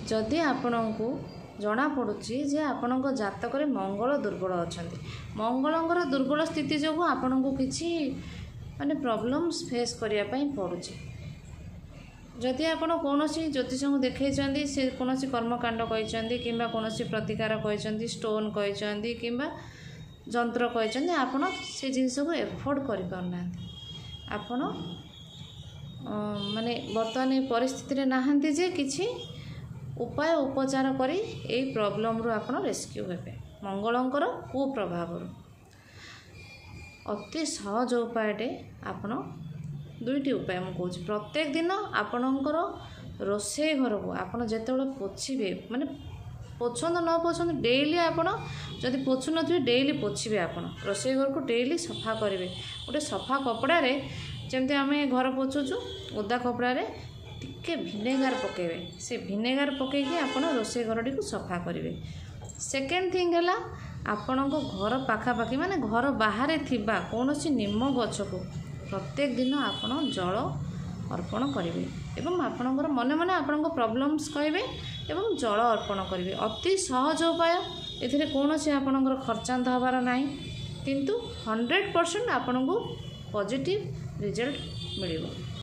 जदि आपणको जना पड़ुछि जे आपणको जातक मंगल दुर्बल अच्छा मंगलंकर दुर्बल स्थिति जो आपण को किसी माने प्रॉब्लम्स फेस करने पड़ुछि जदि आपण कौन ज्योतिष को देखई से कौन कर्मकांड कहते कि कौन प्रतिकार कहते स्टोन कहते कि जंत्र कहते आपण से जिनस को एफोर्ड कर पारना आपण माने बर्तमान परिस्थिति नहांती जे किछि उपाय उपचार करी ए प्रॉब्लम रू आपण रेस्क्यू हेबे मंगलंकर कुप्रभाव अति सहज उपायटे आपण दुईटी उपाय मुझे कहूँ प्रत्येक दिन आपणकर रोषे घर को आपड़ जिते पोछे माने पोछंद न पोछंद डेली आपड़ जदि पोछु न डेली पोछे आप रोषे घर को डेली सफा करेंगे गोटे सफा कपड़े जमती आम घर पोछुचु ओदा कपड़े टिके भिनेगार पकेबे से भिनेगार पकईकि आप रोषे घर टी सफा करेंगे सेकेंड थिंग है आपण घर पाखापाखि माने घर बाहर थिबा कौन निम गछ को प्रत्येक दिन आपण जल अर्पण करेंगे एवं आपणकर मन मन आपण प्रॉब्लम्स कहे एवं जल अर्पण करेंगे अति सहज उपाय ए कौन से आपणकर खर्चांत हबार ना किंतु 100% आपण को पॉजिटिव रिजल्ट मिलिबो।